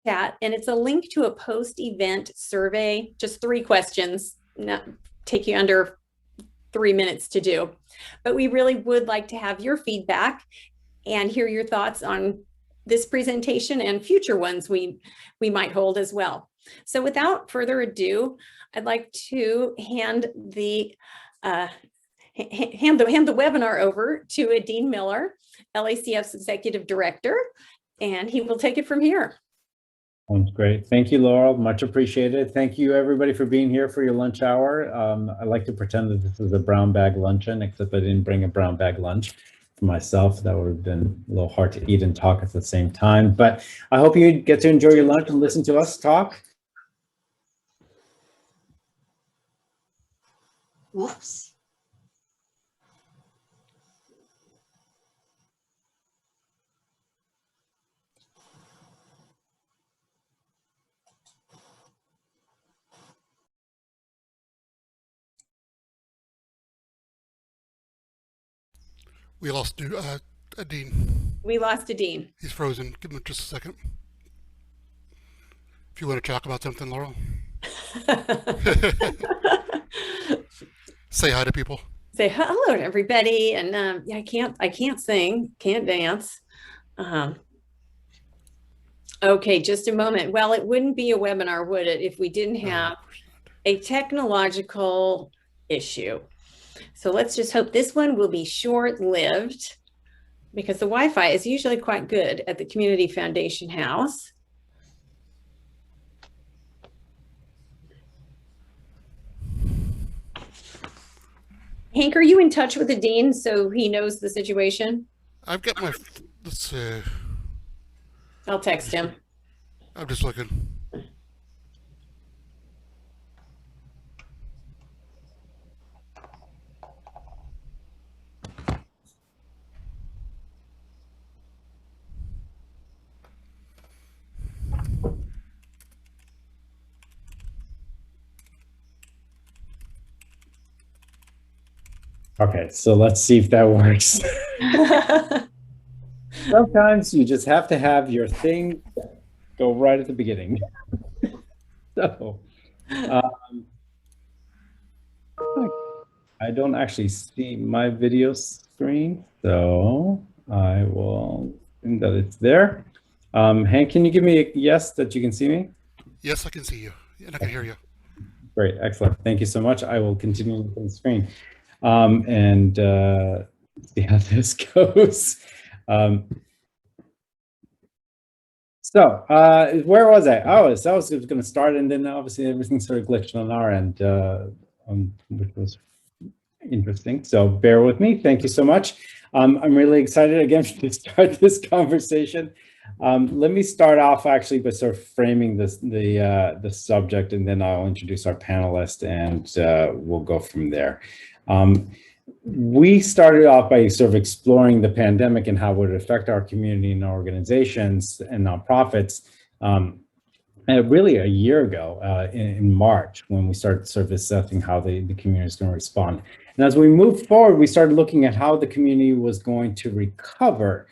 chat, and it's a link to a post-event survey, just 3 questions, not take you under 3 minutes to do. But we really would like to have your feedback and hear your thoughts on this presentation and future ones we might hold as well. So without further ado, I'd like to hand the webinar over to Dean Miller, LACF's Executive Director, and he will take it from here. Sounds great. Thank you, Laurel. Much appreciated. Thank you, everybody, for being here for your lunch hour. I like to pretend that this is a brown bag luncheon, except I didn't bring a brown bag lunch for myself. That would have been a little hard to eat and talk at the same time. But I hope you get to enjoy your lunch and listen to us talk. Whoops. We lost a Dean. We lost a Dean. He's frozen. Give him just a second. If you want to talk about something, Laurel. Say hi to people. Say hello to everybody. And yeah, I can't sing, can't dance. Okay, just a moment. Well, it wouldn't be a webinar, would it, if we didn't have a technological issue. So let's just hope this one will be short-lived, because the Wi-Fi is usually quite good at the Community Foundation House. Hank, are you in touch with the dean so he knows the situation? I've got my, let's see. I'll text him. I'm just looking. Okay, so let's see if that works. Sometimes you just have to have your thing go right at the beginning. So, I don't actually see my video screen, so I will assume that it's there. Hank, can you give me a yes that you can see me? Yes, I can see you, and I can hear you. Great, excellent. Thank you so much. I will continue with the screen. See how this goes. Where was I? I was going to start, and then obviously everything sort of glitched on our end, which was interesting. So bear with me. Thank you so much. I'm really excited again to start this conversation. Let me start off actually by sort of framing the subject, and then I'll introduce our panelist, and we'll go from there. We started off by sort of exploring the pandemic and how it would affect our community and our organizations and nonprofits really a year ago in March, when we started sort of assessing how the community is going to respond. And as we moved forward, we started looking at how the community was going to recover.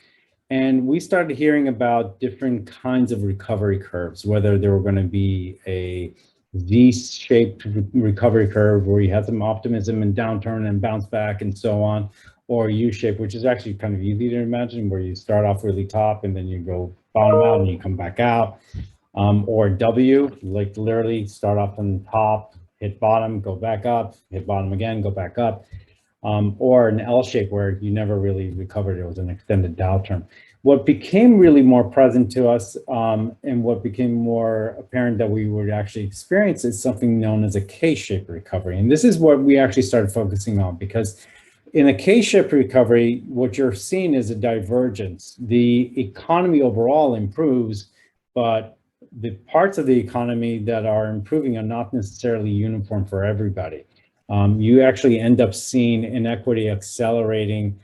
And we started hearing about different kinds of recovery curves, whether there were going to be a V-shaped recovery curve where you had some optimism and downturn and bounce back and so on, or U-shape, which is actually kind of easy to imagine, where you start off really top and then you go bottom out and you come back out, or W, like literally start off on the top, hit bottom, go back up, hit bottom again, go back up, or an L-shape where you never really recovered. It was an extended downturn. What became really more present to us and what became more apparent that we would actually experience is something known as a K-shaped recovery. And this is what we actually started focusing on, because in a K-shaped recovery, what you're seeing is a divergence. The economy overall improves, but the parts of the economy that are improving are not necessarily uniform for everybody. You actually end up seeing inequity accelerating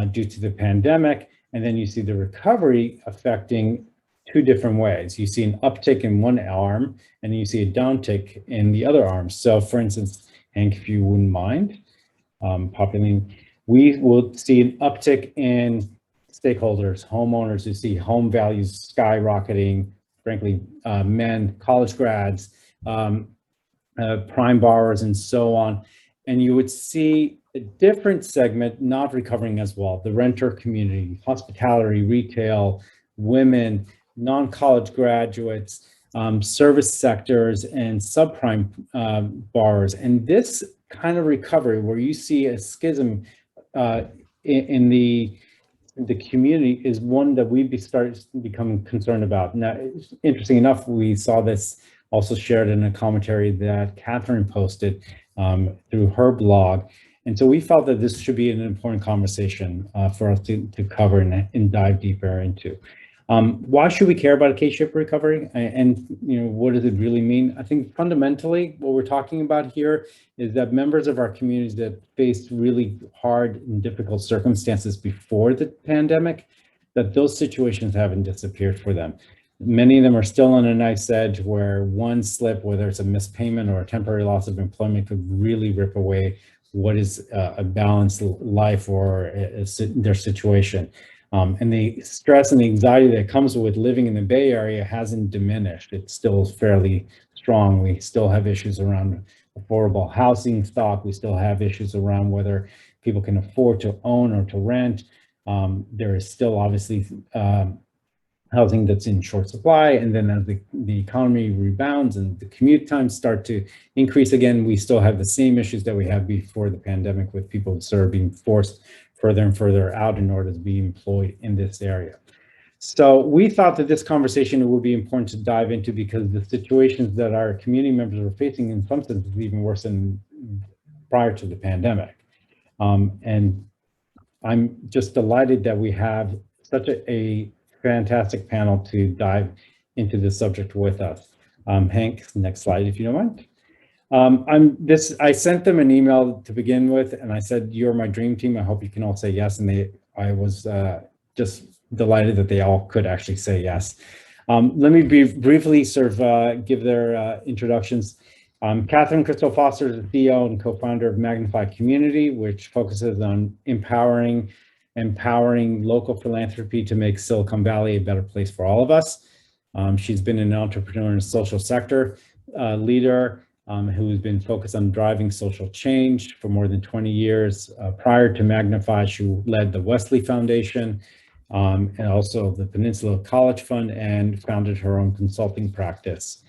due to the pandemic. And then you see the recovery affecting 2 different ways. You see an uptick in one arm, and then you see a downtick in the other arm. So for instance, Hank, if you wouldn't mind populating, we will see an uptick in stakeholders, homeowners who see home values skyrocketing, frankly, men, college grads, prime borrowers, and so on. And you would see a different segment not recovering as well: the renter community, hospitality, retail, women, non-college graduates, service sectors, and subprime borrowers. And this kind of recovery, where you see a schism in the community, is one that we started to become concerned about. Now, interesting enough, we saw this also shared in a commentary that Catherine posted through her blog. And so we felt that this should be an important conversation for us to cover and dive deeper into. Why should we care about a K-shaped recovery? And what does it really mean? I think fundamentally what we're talking about here is that members of our communities that faced really hard and difficult circumstances before the pandemic, that those situations haven't disappeared for them. Many of them are still on a knife's edge where one slip, whether it's a missed payment or a temporary loss of employment, could really rip away what is a balanced life or their situation. And the stress and the anxiety that comes with living in the Bay Area hasn't diminished. It's still fairly strong. We still have issues around affordable housing stock. We still have issues around whether people can afford to own or to rent. There is still obviously housing that's in short supply. And then as the economy rebounds and the commute times start to increase again, we still have the same issues that we had before the pandemic, with people sort of being forced further and further out in order to be employed in this area. So we thought that this conversation would be important to dive into, because the situations that our community members were facing in some sense is even worse than prior to the pandemic. And I'm just delighted that we have such a fantastic panel to dive into this subject with us. Hank, next slide, if you don't mind. I sent them an email to begin with, and I said, "You're my dream team. I hope you can all say yes." And I was just delighted that they all could actually say yes. Let me briefly sort of give their introductions. Catherine Crystal Foster is the CEO and co-founder of Magnify Community, which focuses on empowering local philanthropy to make Silicon Valley a better place for all of us. She's been an entrepreneur in the social sector leader who's been focused on driving social change for more than 20 years. Prior to Magnify, she led the Wesley Foundation and also the Peninsula College Fund, and founded her own consulting practice.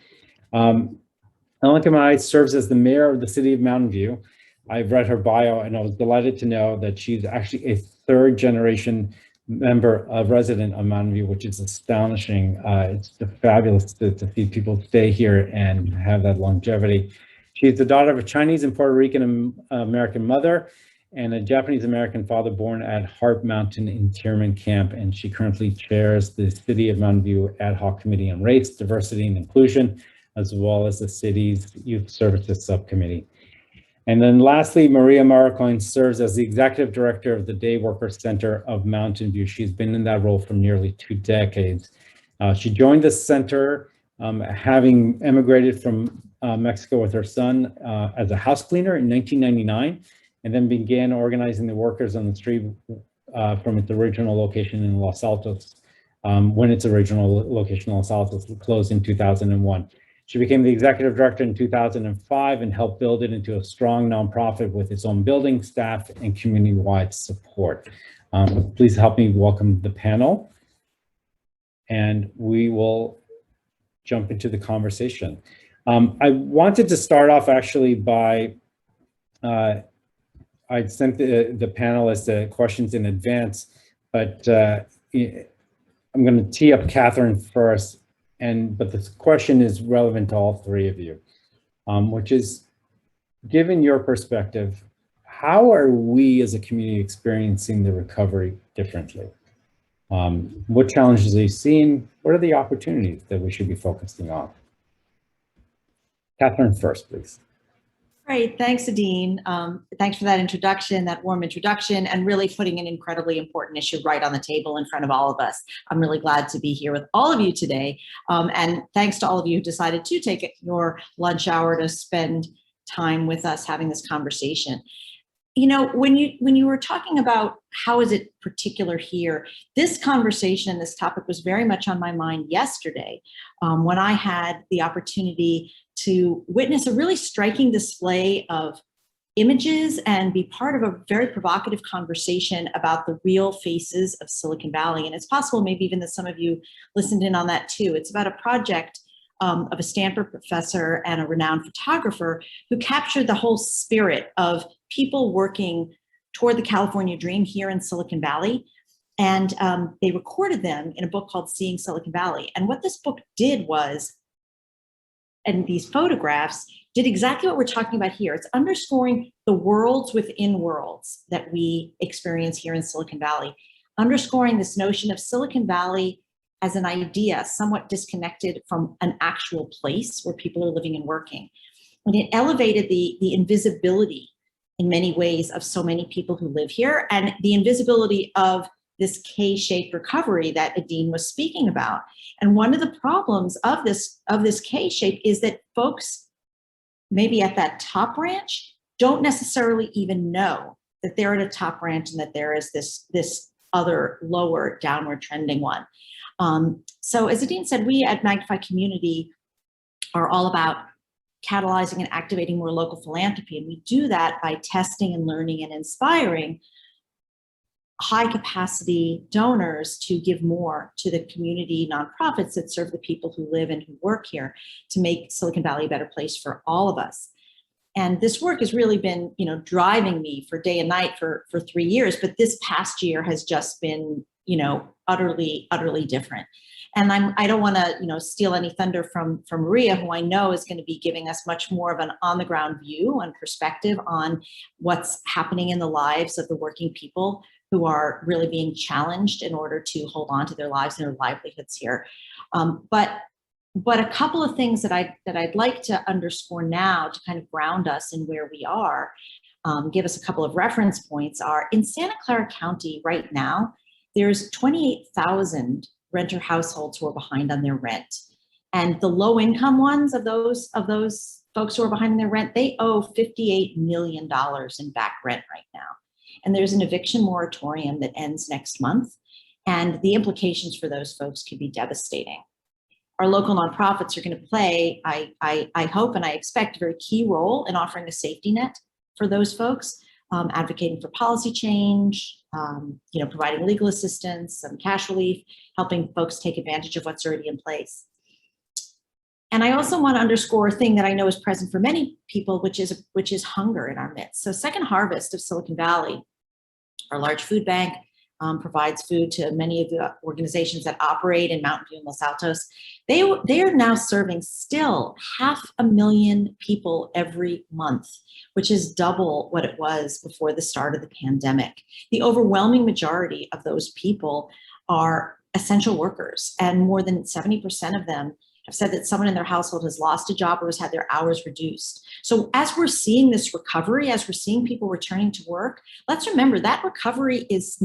Ellen Kamai serves as the mayor of the city of Mountain View. I've read her bio, and I was delighted to know that she's actually a third generation resident of Mountain View, which is astonishing. It's fabulous to see people stay here and have that longevity. She's the daughter of a Chinese and Puerto Rican American mother and a Japanese American father, born at Harp Mountain internment camp. And she currently chairs the City of Mountain View Ad Hoc Committee on Race, Diversity, and Inclusion, as well as the city's Youth Services Subcommittee. And then lastly, Maria Maracoin serves as the executive director of the Day Worker Center of Mountain View. She's been in that role for nearly 2 decades. She joined the center having emigrated from Mexico with her son as a house cleaner in 1999, and then began organizing the workers on the street from its original location in Los Altos, when its original location in Los Altos closed in 2001. She became the executive director in 2005 and helped build it into a strong nonprofit with its own building, staff, and community-wide support. Please help me welcome the panel, and we will jump into the conversation. I wanted to start off actually by, I sent the panelists the questions in advance, but I'm going to tee up Catherine first. But this question is relevant to all 3 of you, which is, given your perspective, how are we as a community experiencing the recovery differently? What challenges are you seeing? What are the opportunities that we should be focusing on? Catherine first, please. Great, thanks, Adine. Thanks for that introduction, that warm introduction, and really putting an incredibly important issue right on the table in front of all of us. I'm really glad to be here with all of you today. And thanks to all of you who decided to take your lunch hour to spend time with us having this conversation. you know, when you were talking about how is it particular here, this conversation, this topic was very much on my mind yesterday when I had the opportunity to witness a really striking display of images and be part of a very provocative conversation about the real faces of Silicon Valley. And it's possible maybe even that some of you listened in on that too. It's about a project of a Stanford professor and a renowned photographer who captured the whole spirit of people working toward the California dream here in Silicon Valley. And they recorded them in a book called Seeing Silicon Valley. And what this book did was, and these photographs did exactly what we're talking about here. It's underscoring the worlds within worlds that we experience here in Silicon Valley, underscoring this notion of Silicon Valley as an idea, somewhat disconnected from an actual place where people are living and working. And it elevated the invisibility in many ways of so many people who live here, and the invisibility of this K-shaped recovery that Adine was speaking about. And one of the problems of this K-shape is that folks maybe at that top branch don't necessarily even know that they're at a top branch and that there is this other lower downward trending one. So as Adine said, we at Magnify Community are all about catalyzing and activating more local philanthropy. And we do that by testing and learning and inspiring high capacity donors to give more to the community nonprofits that serve the people who live and who work here to make Silicon Valley a better place for all of us. And this work has really been, you know, driving me for day and night for 3 years, but this past year has just been, you know, utterly different. And I don't want to, you know, steal any thunder from Maria, who I know is going to be giving us much more of an on-the-ground view and perspective on what's happening in the lives of the working people who are really being challenged in order to hold on to their lives and their livelihoods here. But a couple of things that I'd like to underscore now to kind of ground us in where we are, give us a couple of reference points, are in Santa Clara County right now, there's 28,000 renter households who are behind on their rent. And the low income ones of those folks who are behind on their rent, they owe $58 million in back rent right now. And there's an eviction moratorium that ends next month. And the implications for those folks could be devastating. Our local nonprofits are going to play, I hope and I expect, a very key role in offering a safety net for those folks, advocating for policy change, you know, providing legal assistance, some cash relief, helping folks take advantage of what's already in place. And I also want to underscore a thing that I know is present for many people, which is hunger in our midst. So Second Harvest of Silicon Valley, our large food bank, provides food to many of the organizations that operate in Mountain View and Los Altos. They are now serving still 500,000 people every month, which is double what it was before the start of the pandemic. The overwhelming majority of those people are essential workers, and more than 70% of them have said that someone in their household has lost a job or has had their hours reduced. So as we're seeing this recovery, as we're seeing people returning to work, let's remember that recovery is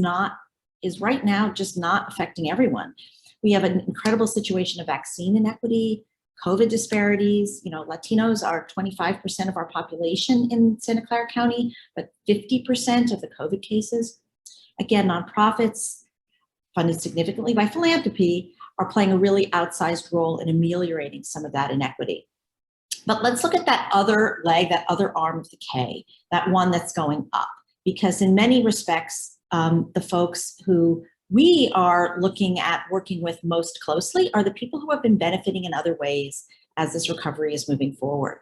right now just not affecting everyone. We have an incredible situation of vaccine inequity, COVID disparities. You know, Latinos are 25% of our population in Santa Clara County, but 50% of the COVID cases. Again, nonprofits funded significantly by philanthropy are playing a really outsized role in ameliorating some of that inequity. But let's look at that other leg, that other arm of the K, that one that's going up, because in many respects, the folks who we are looking at working with most closely are the people who have been benefiting in other ways as this recovery is moving forward.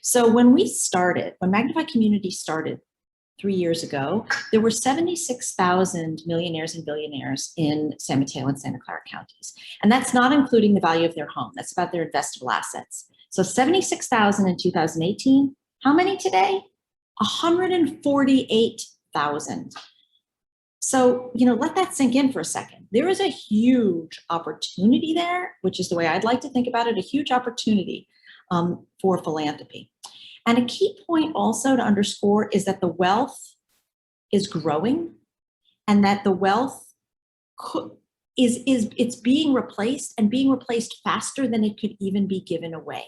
So when Magnify Community started 3 years ago, there were 76,000 millionaires and billionaires in San Mateo and Santa Clara counties. And that's not including the value of their home. That's about their investable assets. So 76,000 in 2018. How many today? 148,000. So, you know, let that sink in for a second. There is a huge opportunity there, which is the way I'd like to think about it, a huge opportunity for philanthropy. And a key point also to underscore is that the wealth is growing, and that the wealth it's being replaced, and being replaced faster than it could even be given away.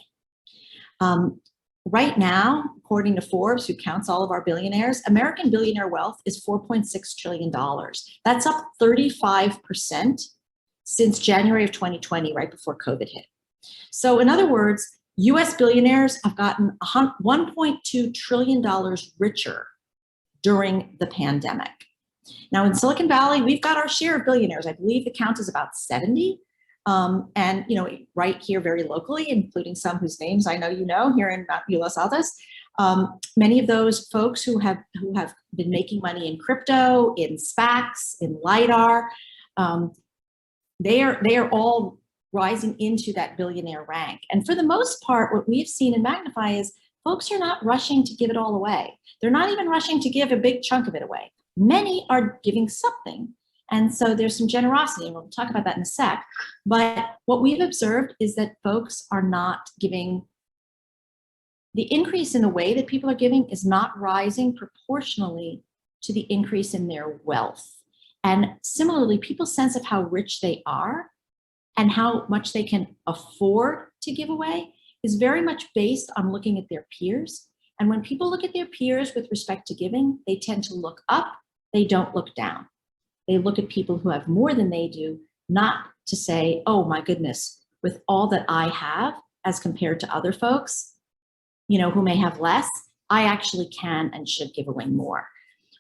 right now, according to Forbes, who counts all of our billionaires, American billionaire wealth is $4.6 trillion. That's up 35% since January of 2020, right before COVID hit. So in other words, US billionaires have gotten $1.2 trillion richer during the pandemic. Now in Silicon Valley, we've got our share of billionaires. I believe the count is about 70. And right here very locally, including some whose names I know you know here in Los Altos, many of those folks who have been making money in crypto, in SPACs, in LiDAR, they are all rising into that billionaire rank. And for the most part, what we've seen in Magnify is folks are not rushing to give it all away. They're not even rushing to give a big chunk of it away. Many are giving something. And so there's some generosity, and we'll talk about that in a sec. But what we've observed is that folks are not giving, the increase in the way that people are giving is not rising proportionally to the increase in their wealth. And similarly, people's sense of how rich they are and how much they can afford to give away is very much based on looking at their peers. And when people look at their peers with respect to giving, they tend to look up, they don't look down. They look at people who have more than they do, not to say, oh my goodness, with all that I have as compared to other folks, who may have less, I actually can and should give away more.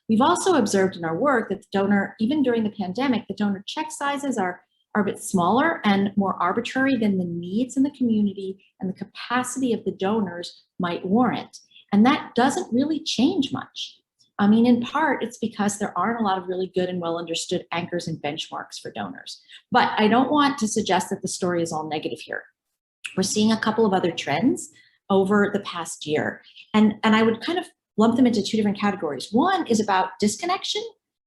We've also observed in our work that the donor, even during the pandemic, the donor check sizes are a bit smaller and more arbitrary than the needs in the community and the capacity of the donors might warrant. And that doesn't really change much. I mean, in part, it's because there aren't a lot of really good and well understood anchors and benchmarks for donors. But I don't want to suggest that the story is all negative here. We're seeing a couple of other trends over the past year. And I would kind of lump them into two different categories. One is about disconnection,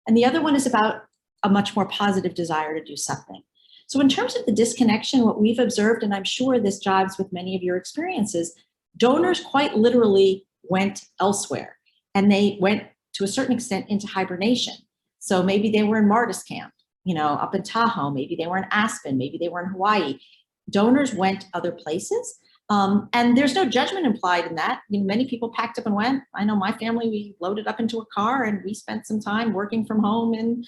and the other one is about a much more positive desire to do something. So in terms of the disconnection, what we've observed, and I'm sure this jives with many of your experiences, donors quite literally went elsewhere, and they went to a certain extent into hibernation. So maybe they were in Martis Camp, up in Tahoe, maybe they were in Aspen, maybe they were in Hawaii. Donors went other places. And there's no judgment implied in that. Many people packed up and went. I know my family, we loaded up into a car and we spent some time working from home in,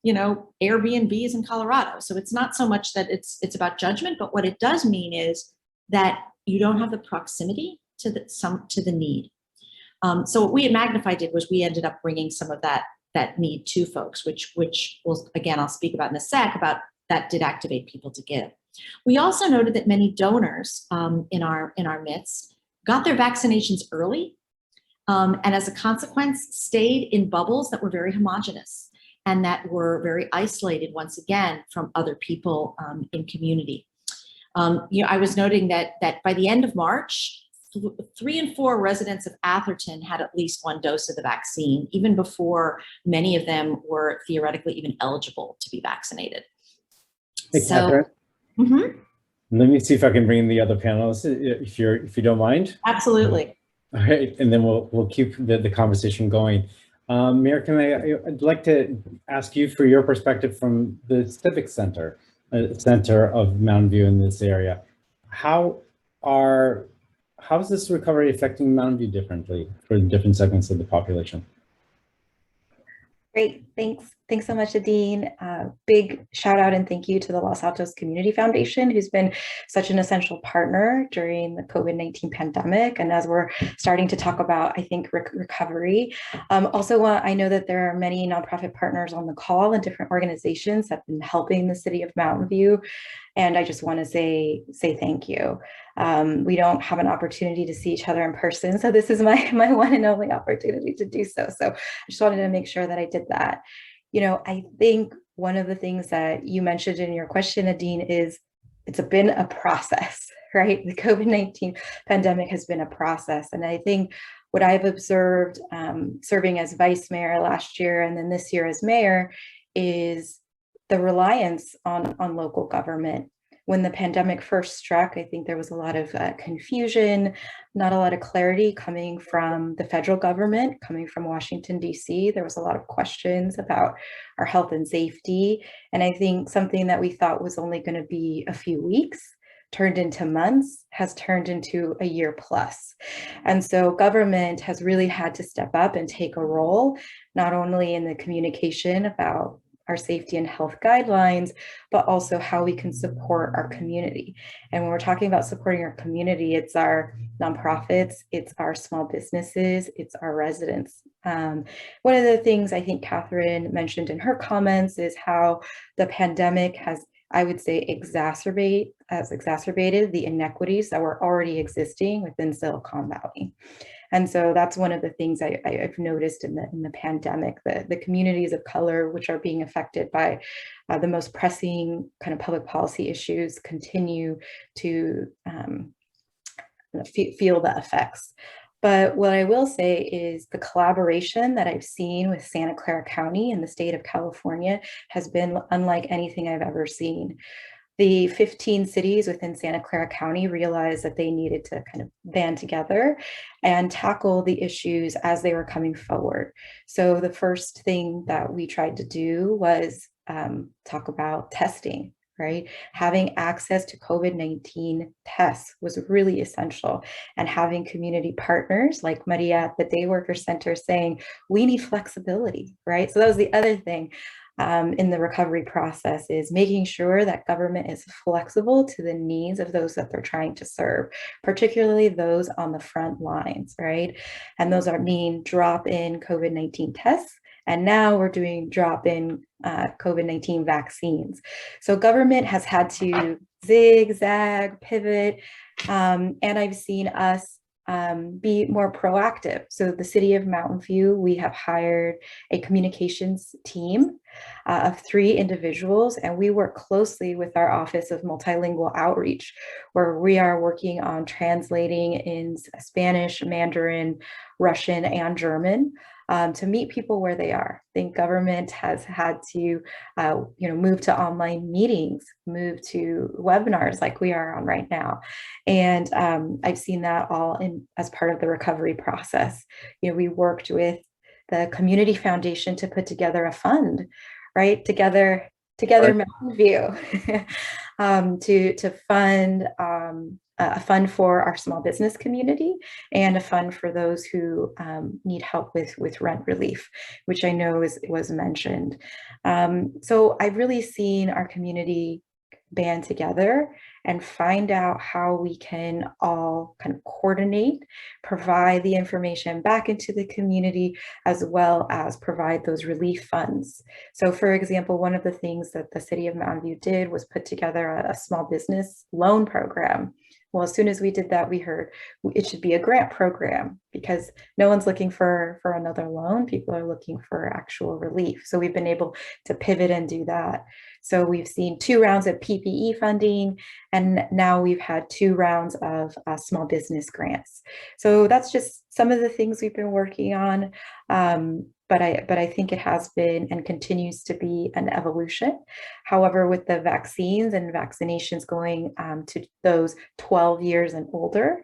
Airbnbs in Colorado. So it's not so much that it's about judgment, but what it does mean is that you don't have the proximity to the need. So what we at Magnify did was we ended up bringing some of that need to folks, which will, again, I'll speak about in a sec, about that did activate people to give. We also noted that many donors in our midst got their vaccinations early, and as a consequence stayed in bubbles that were very homogenous and that were very isolated once again from other people in community. I was noting that by the end of March, 3 in 4 residents of Atherton had at least one dose of the vaccine, even before many of them were theoretically even eligible to be vaccinated. Hey, so, Catherine, mm-hmm. let me see if I can bring in the other panelists, if you don't mind. Absolutely. All right, and then we'll keep the conversation going. Mayor, I'd like to ask you for your perspective from the Civic Center of Mountain View in this area. How is this recovery affecting Mountain View differently for different segments of the population? Great, thanks so much, Adine. Big shout out and thank you to the Los Altos Community Foundation, who's been such an essential partner during the COVID-19 pandemic. And as we're starting to talk about, I think, recovery. Also, I know that there are many nonprofit partners on the call and different organizations that have been helping the city of Mountain View. And I just want to say thank you. We don't have an opportunity to see each other in person, so this is my one and only opportunity to do so. So I just wanted to make sure that I did that. I think one of the things that you mentioned in your question, Adine, is it's been a process, right? The COVID-19 pandemic has been a process. And I think what I've observed serving as vice mayor last year and then this year as mayor is the reliance on local government. When the pandemic first struck, I think there was a lot of confusion, not a lot of clarity coming from the federal government, coming from Washington, D.C. There was a lot of questions about our health and safety. And I think something that we thought was only going to be a few weeks turned into months has turned into a year plus. And so government has really had to step up and take a role, not only in the communication about our safety and health guidelines, but also how we can support our community. And when we're talking about supporting our community, it's our nonprofits, it's our small businesses, it's our residents. One of the things I think Catherine mentioned in her comments is how the pandemic has, I would say, exacerbated the inequities that were already existing within Silicon Valley. And so that's one of the things I've noticed in the pandemic, the communities of color, which are being affected by the most pressing kind of public policy issues, continue to feel the effects. But what I will say is the collaboration that I've seen with Santa Clara County in the state of California has been unlike anything I've ever seen. The 15 cities within Santa Clara County realized that they needed to kind of band together and tackle the issues as they were coming forward. So the first thing that we tried to do was talk about testing, right? Having access to COVID-19 tests was really essential, and having community partners like Maria at the Day Worker Center saying, we need flexibility, right? So that was the other thing. In the recovery process is making sure that government is flexible to the needs of those that they're trying to serve, particularly those on the front lines, right? And those mean drop-in COVID-19 tests. And now we're doing drop-in COVID-19 vaccines. So government has had to zigzag, pivot, and I've seen us be more proactive. So the city of Mountain View, we have hired a communications team of 3 individuals, and we work closely with our Office of Multilingual Outreach, where we are working on translating in Spanish, Mandarin, Russian, and German to meet people where they are. I think government has had to move to online meetings, move to webinars like we are on right now. And I've seen that all as part of the recovery process. We worked with the Community Foundation to put together a fund, right? Together Mountain View, to fund a fund for our small business community and a fund for those who need help with rent relief, which I know was mentioned. So I've really seen our community band together and find out how we can all kind of coordinate, provide the information back into the community, as well as provide those relief funds. So for example, one of the things that the city of Mountain View did was put together a small business loan program. Well, as soon as we did that, we heard it should be a grant program because no one's looking for another loan. People are looking for actual relief. So we've been able to pivot and do that. So we've seen 2 rounds of PPE funding, and now we've had 2 rounds of small business grants. So that's just some of the things we've been working on. But I think it has been and continues to be an evolution. However, with the vaccines and vaccinations going to those 12 years and older,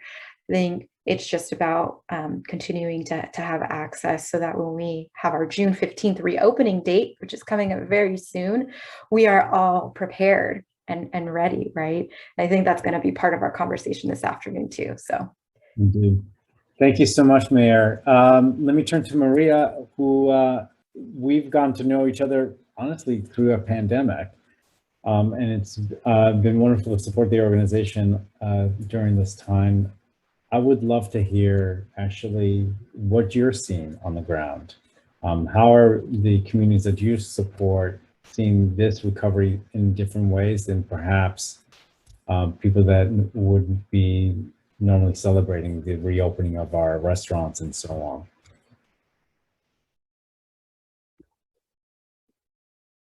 I think it's just about continuing to have access so that when we have our June 15th reopening date, which is coming up very soon, we are all prepared and ready, right? And I think that's going to be part of our conversation this afternoon too. So. Indeed. Thank you so much, Mayor. Let me turn to Maria, who we've gotten to know each other, honestly, through a pandemic. And it's been wonderful to support the organization during this time. I would love to hear actually what you're seeing on the ground. How are the communities that you support seeing this recovery in different ways than perhaps people that would be normally celebrating the reopening of our restaurants and so on?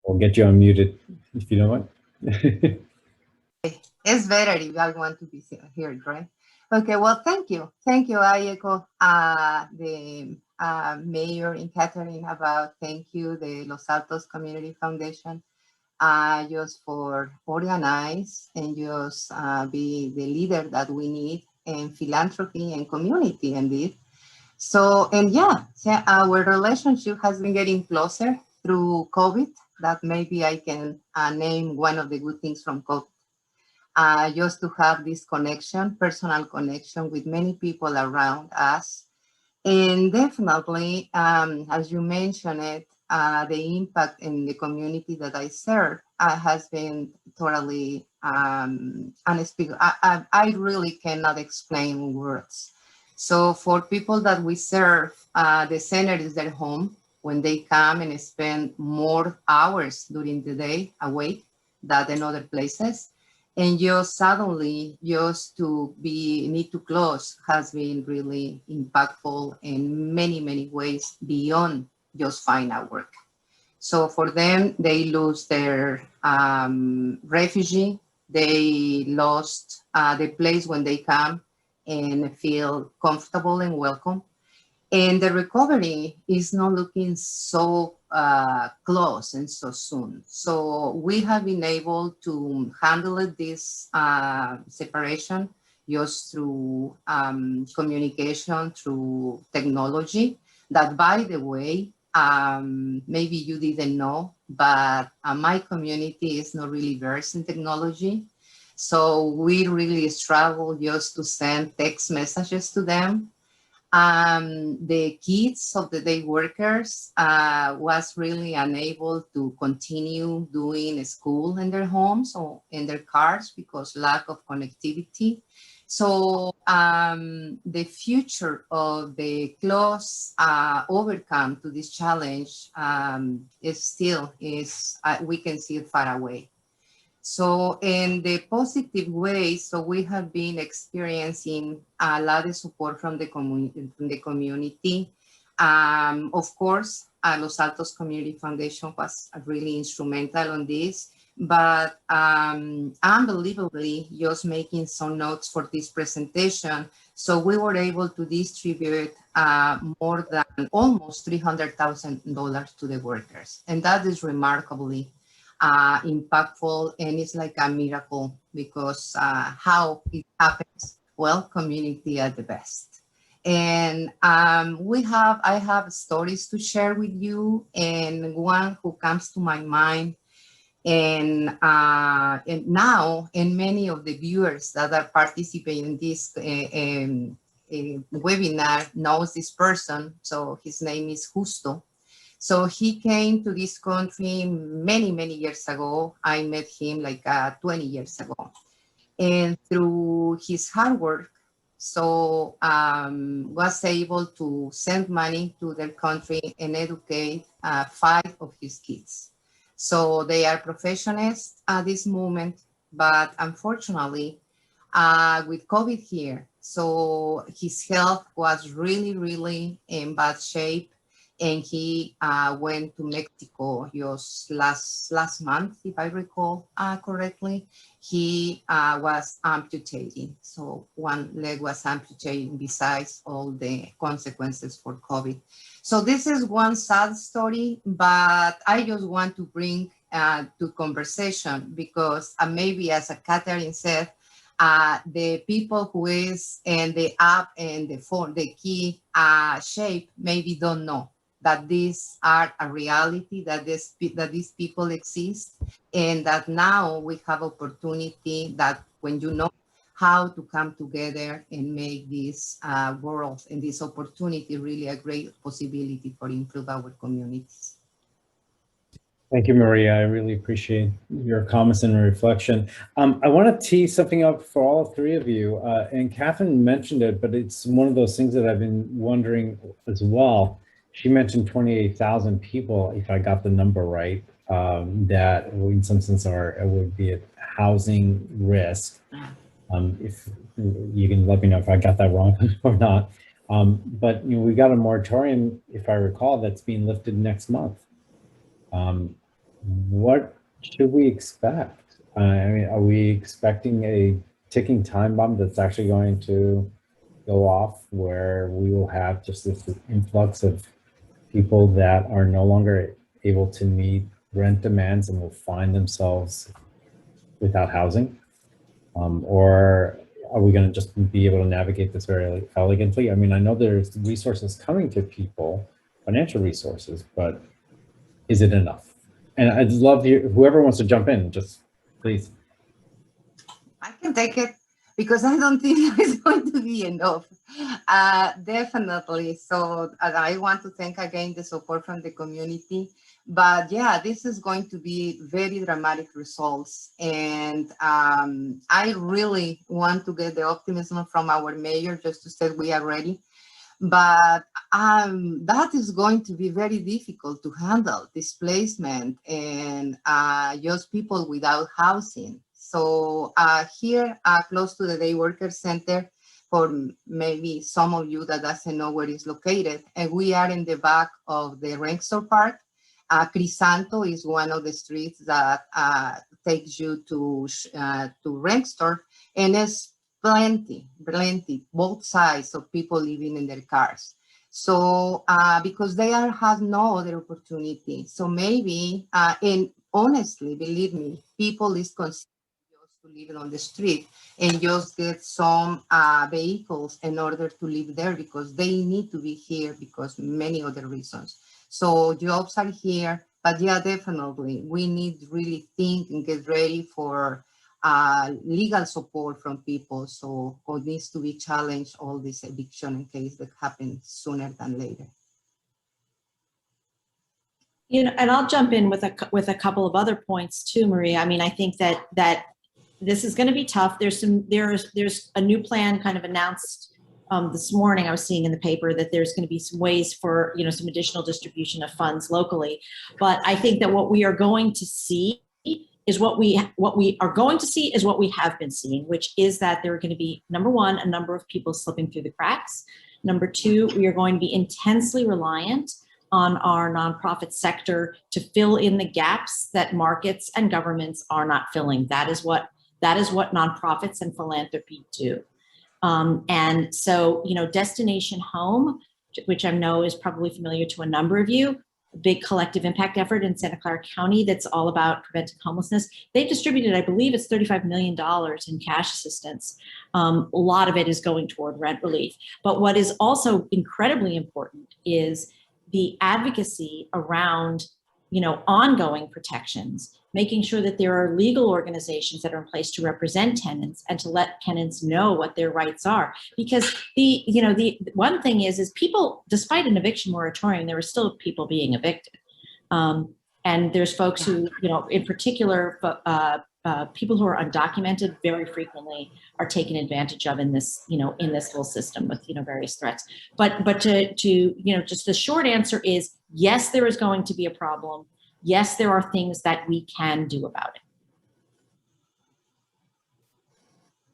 We'll get you unmuted if you know what. It's better if I want to be heard, right? Okay, well, thank you. Thank you. I echo the mayor and Catherine about thank you, the Los Altos Community Foundation, just for organize and just be the leader that we need in philanthropy and community indeed. So, and yeah, our relationship has been getting closer through COVID. That maybe I can name one of the good things from COVID. just to have this connection, personal connection with many people around us. And definitely, as you mentioned it, the impact in the community that I serve has been totally unspeakable. I really cannot explain in words. So for people that we serve, the center is their home. When they come and spend more hours during the day awake than in other places, and just suddenly just to need to close has been really impactful in many ways beyond just find out work. So for them, they lose their refugee, they lost the place when they come and feel comfortable and welcome. And the recovery is not looking so close and so soon. So we have been able to handle this separation just through communication, through technology. That, by the way, maybe you didn't know, but my community is not really versed in technology. So we really struggle just to send text messages to them. The kids of the day workers was really unable to continue doing school in their homes or in their cars because lack of connectivity. So the future of the close overcome to this challenge we can see it far away. So in the positive way, so we have been experiencing a lot of support from the community. Of course, Los Altos Community Foundation was really instrumental on this, but unbelievably, just making some notes for this presentation. So we were able to distribute more than almost $300,000 to the workers. And that is remarkably impactful, and it's like a miracle because how it happens, well, community at the best. And I have stories to share with you, and one who comes to my mind, and now, and many of the viewers that are participating in this webinar knows this person. So his name is Justo. So he came to this country many years ago. I met him like 20 years ago. And through his hard work, so was able to send money to their country and educate 5 of his kids. So they are professionals at this moment, but unfortunately, with COVID here, so his health was really in bad shape. And he went to Mexico just last month, if I recall correctly. He was amputating. So one leg was amputating besides all the consequences for COVID. So this is one sad story, but I just want to bring to conversation because maybe as Catherine said, the people who is in the app and the phone, the key shape, maybe don't know that these are a reality, that these people exist, and that now we have opportunity that when you know how to come together and make this world and this opportunity really a great possibility for improve our communities. Thank you, Maria. I really appreciate your comments and reflection. I want to tee something up for all 3 of you. And Catherine mentioned it, but it's one of those things that I've been wondering as well. She mentioned 28,000 people, if I got the number right, that in some sense would be at housing risk. If you can let me know if I got that wrong or not. But we got a moratorium, if I recall, that's being lifted next month. What should we expect? I mean, are we expecting a ticking time bomb that's actually going to go off where we will have just this influx of people that are no longer able to meet rent demands and will find themselves without housing? Or are we going to just be able to navigate this very elegantly? I mean, I know there's resources coming to people, financial resources, but is it enough? And I'd love you, whoever wants to jump in, just please. I can take it because I don't think it's going to be enough. Definitely. So I want to thank again the support from the community. But yeah, this is going to be very dramatic results. And I really want to get the optimism from our mayor just to say we are ready. But that is going to be very difficult to handle, displacement and just people without housing. So here, close to the Day Worker Center, for maybe some of you that doesn't know where it's located, and we are in the back of the Renxor Park. Crisanto is one of the streets that takes you to Renxor, and it's plenty, both sides of people living in their cars. So because they have no other opportunity. So maybe, and honestly, believe me, people is considering just to live on the street and just get some vehicles in order to live there because they need to be here because many other reasons. So jobs are here, but yeah, definitely, we need to really think and get ready for legal support from people. So it needs to be challenged, all this eviction in case that happens sooner than later. You know, and I'll jump in with a couple of other points too, Maria. I mean, I think that this is going to be tough. There's a new plan kind of announced this morning. I was seeing in the paper that there's going to be some ways for, you know, some additional distribution of funds locally. But I think that what we are going to see is what we are going to see is what we have been seeing, which is that there are going to be, number one, a number of people slipping through the cracks. Number two, we are going to be intensely reliant on our nonprofit sector to fill in the gaps that markets and governments are not filling. That is what nonprofits and philanthropy do. And so, you know, Destination Home, which I know is probably familiar to a number of you, a big collective impact effort in Santa Clara County that's all about preventing homelessness. They distributed, I believe it's $35 million in cash assistance. A lot of it is going toward rent relief. But what is also incredibly important is the advocacy around, you know, ongoing protections, making sure that there are legal organizations that are in place to represent tenants and to let tenants know what their rights are. Because the one thing is people, despite an eviction moratorium, there are still people being evicted. And there's folks who, you know, in particular, people who are undocumented very frequently are taken advantage of in this, you know, in this whole system with, you know, various threats. But to you know, just the short answer is yes, there is going to be a problem. Yes, there are things that we can do about it.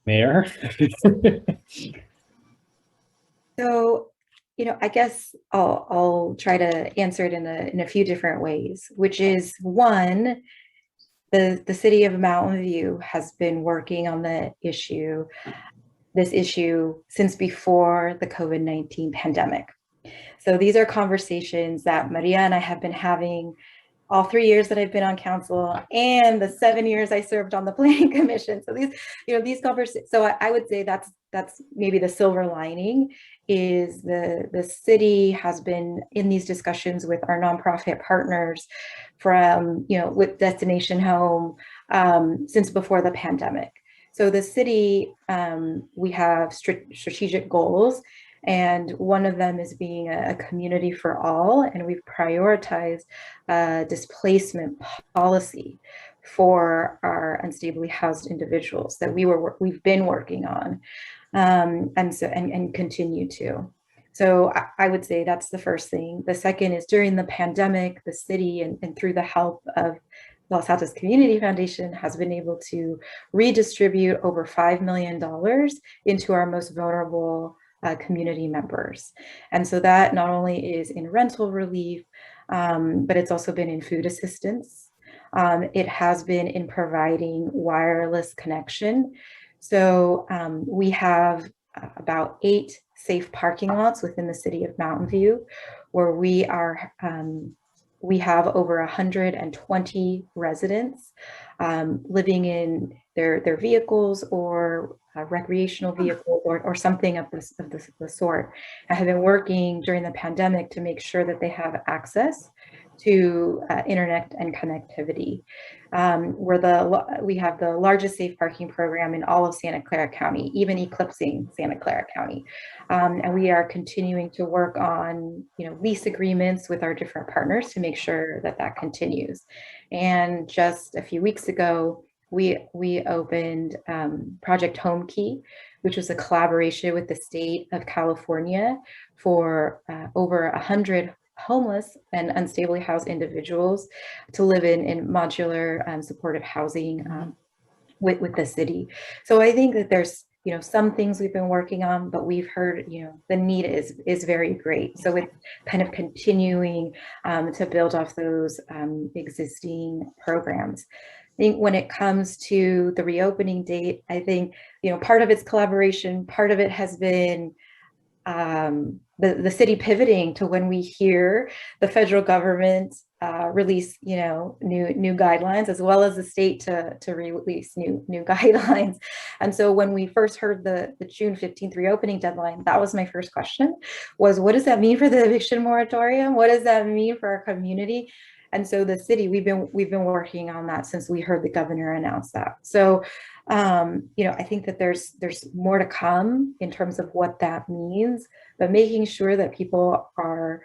Mayor? So, you know, I guess I'll try to answer it in a few different ways, which is one, the city of Mountain View has been working on this issue since before the COVID-19 pandemic. So these are conversations that Maria and I have been having all 3 years that I've been on council and the 7 years I served on the planning commission. So these conversations, so I would say that's maybe the silver lining is the city has been in these discussions with our nonprofit partners from, you know, with Destination Home since before the pandemic. So the city, we have strategic goals, and one of them is being a community for all, and we've prioritized displacement policy for our unstably housed individuals that we've been working on, and continue to. So I would say that's the first thing. The second is during the pandemic, the city and through the help of Los Altos Community Foundation has been able to redistribute over $5 million into our most vulnerable community members. And so that not only is in rental relief, but it's also been in food assistance. It has been in providing wireless connection. So we have about 8 safe parking lots within the city of Mountain View, where we have over 120 residents living in their vehicles or recreational vehicle or something of the sort. I have been working during the pandemic to make sure that they have access to internet and connectivity. We have the largest safe parking program in all of Santa Clara County, even eclipsing Santa Clara County. And we are continuing to work on, lease agreements with our different partners to make sure that that continues. And just a few weeks ago, we opened Project Home Key, which was a collaboration with the state of California for over 100 homeless and unstably housed individuals to live in modular supportive housing with the city. So I think that there's some things we've been working on, but we've heard the need is very great. So it's kind of continuing to build off those existing programs. I think when it comes to the reopening date, I think part of it's collaboration, part of it has been the city pivoting to when we hear the federal government release, new guidelines, as well as the state to release new guidelines. And so when we first heard the June 15th reopening deadline, that was my first question: was what does that mean for the eviction moratorium? What does that mean for our community? And so the city, we've been working on that since we heard the governor announce that. So I think that there's more to come in terms of what that means, but making sure that people are,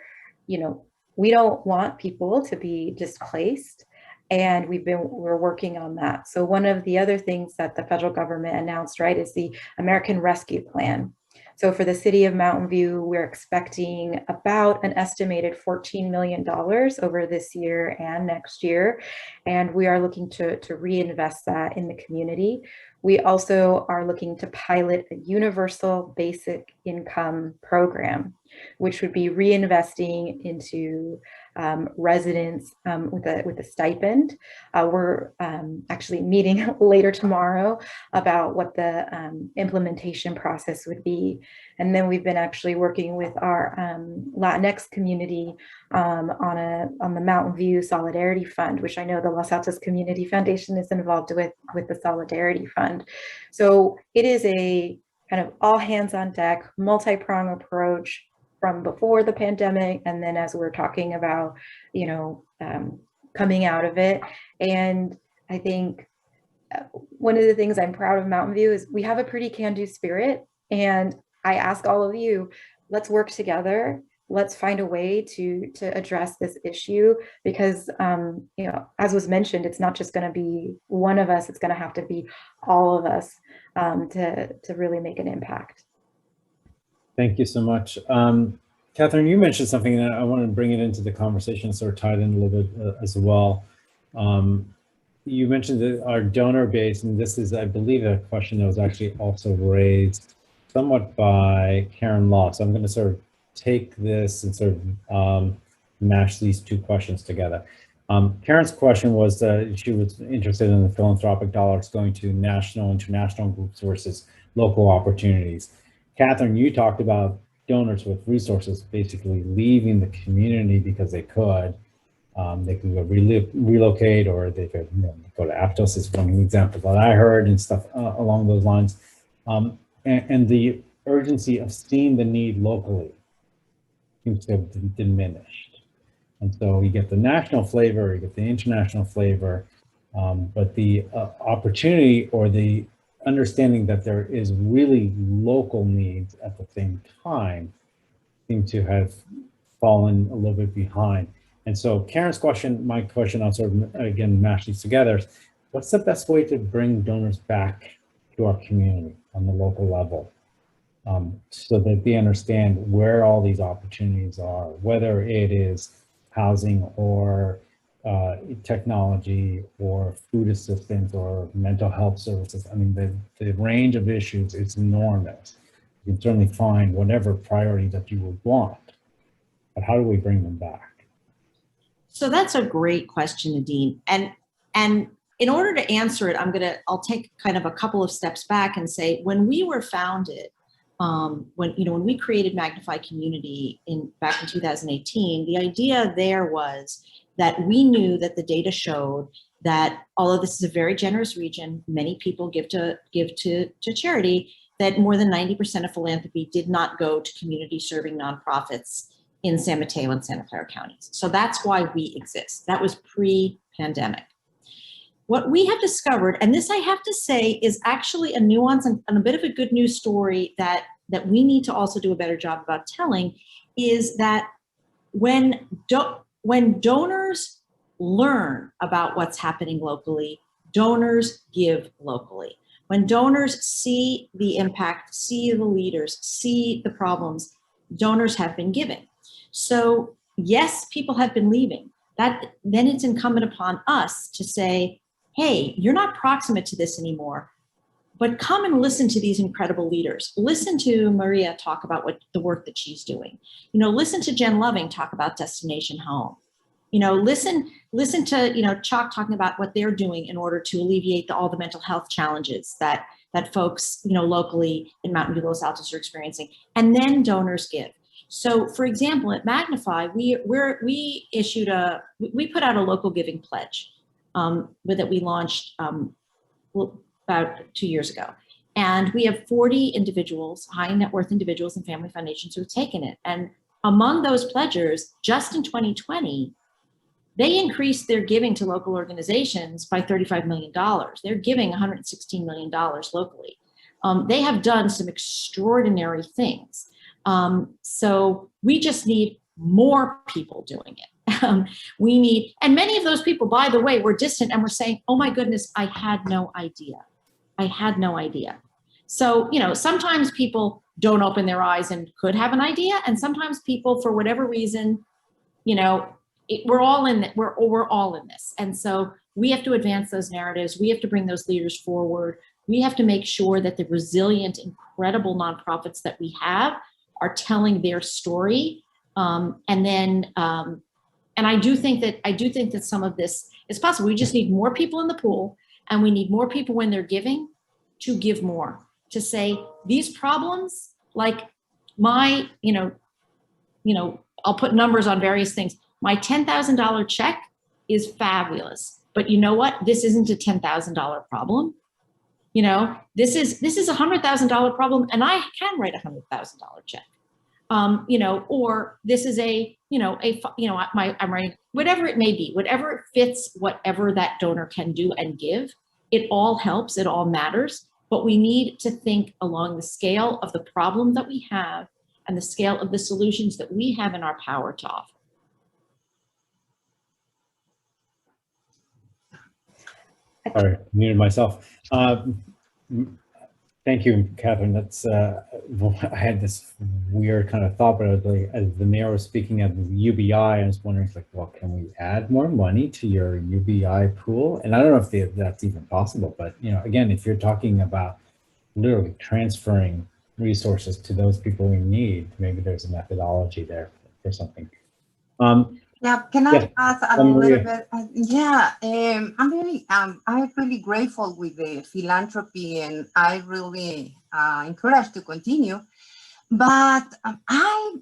we don't want people to be displaced, and we're working on that. So one of the other things that the federal government announced, right, is the American Rescue Plan. So for the city of Mountain View, we're expecting about an estimated $14 million over this year and next year. And we are looking to reinvest that in the community. We also are looking to pilot a universal basic income program, which would be reinvesting into residents with a stipend. We're actually meeting later tomorrow about what the implementation process would be. And then we've been actually working with our Latinx community on the Mountain View Solidarity Fund, which I know the Los Altos Community Foundation is involved with the Solidarity Fund. So it is a kind of all hands on deck, multi-pronged approach from before the pandemic, and then as we're talking about, coming out of it. And I think one of the things I'm proud of Mountain View is we have a pretty can-do spirit. And I ask all of you, let's work together. Let's find a way to address this issue, because, as was mentioned, it's not just going to be one of us, it's going to have to be all of us to really make an impact. Thank you so much. Catherine, you mentioned something that I want to bring it into the conversation, sort of tied in a little bit as well. You mentioned that our donor base, and this is, I believe, a question that was actually also raised somewhat by Karen Law. So I'm going to sort of take this and sort of mash these two questions together. Karen's question was that she was interested in the philanthropic dollars going to national, international groups versus local opportunities. Catherine, you talked about donors with resources basically leaving the community because they could. They could go relocate, or they could go to Altos is one example that I heard, and stuff along those lines. And the urgency of seeing the need locally seems to have diminished. And so you get the national flavor, you get the international flavor, but the opportunity or the understanding that there is really local needs at the same time seem to have fallen a little bit behind. And so Karen's question, my question, I'll sort of again mash these together. What's the best way to bring donors back to our community on the local level, so that they understand where all these opportunities are, whether it is housing or technology or food assistance or mental health services? I mean, the range of issues is enormous. You can certainly find whatever priority that you would want, but how do we bring them back? So that's a great question, Nadine. And in order to answer it, I'll take kind of a couple of steps back and say, when we were founded, when we created Magnify Community back in 2018, the idea there was that we knew that the data showed that although this is a very generous region, many people give to charity, that more than 90% of philanthropy did not go to community serving nonprofits in San Mateo and Santa Clara counties. So that's why we exist. That was pre-pandemic. What we have discovered, and this I have to say is actually a nuance and a bit of a good news story that we need to also do a better job about telling, is that when donors learn about what's happening locally, donors give locally. When donors see the impact, see the leaders, see the problems, donors have been giving. So yes, people have been leaving. Then it's incumbent upon us to say, hey, you're not proximate to this anymore, but come and listen to these incredible leaders. Listen to Maria talk about the work that she's doing. Listen to Jen Loving talk about Destination Home. Listen to, Chalk talking about what they're doing in order to alleviate all the mental health challenges that folks, locally in Mountain View, Los Altos are experiencing. And then donors give. So, for example, at Magnify, we put out a local giving pledge that we launched about 2 years ago. And we have 40 individuals, high net worth individuals and family foundations who have taken it. And among those pledgers, just in 2020, they increased their giving to local organizations by $35 million. They're giving $116 million locally. They have done some extraordinary things. So we just need more people doing it. And many of those people, by the way, were distant and were saying, oh my goodness, I had no idea. I had no idea. So, sometimes people don't open their eyes and could have an idea. And sometimes people, for whatever reason, we're all in this. And so we have to advance those narratives. We have to bring those leaders forward. We have to make sure that the resilient, incredible nonprofits that we have are telling their story. And I do think that some of this is possible. We just need more people in the pool, and we need more people when they're giving to give more, to say these problems, like my, I'll put numbers on various things. My $10,000 check is fabulous, but you know what? This isn't a $10,000 problem. This is a $100,000 problem, and I can write a $100,000 check. Or this is I'm writing, whatever it may be, whatever it fits, whatever that donor can do and give, it all helps, it all matters, but we need to think along the scale of the problem that we have and the scale of the solutions that we have in our power to offer. Sorry, muted myself. Thank you, Catherine. That's I had this weird kind of thought, but I was like, as the mayor was speaking at the UBI, I was wondering, well, can we add more money to your UBI pool? And I don't know if that's even possible, but again, if you're talking about literally transferring resources to those people we need, maybe there's a methodology there for something. Can I ask a little bit? I'm really grateful with the philanthropy, and I really encourage to continue. But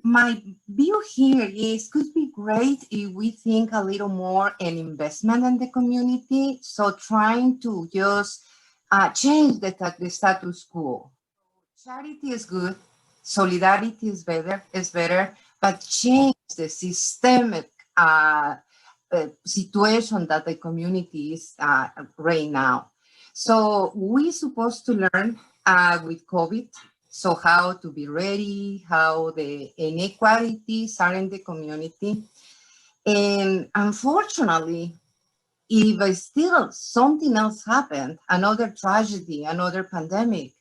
my view here is could be great if we think a little more in investment in the community. So trying to just change the status quo. Charity is good, solidarity is better, but change the systemic situation that the community is right now. So we're supposed to learn with COVID, so how to be ready, how the inequalities are in the community. And unfortunately, if still something else happened, another tragedy, another pandemic,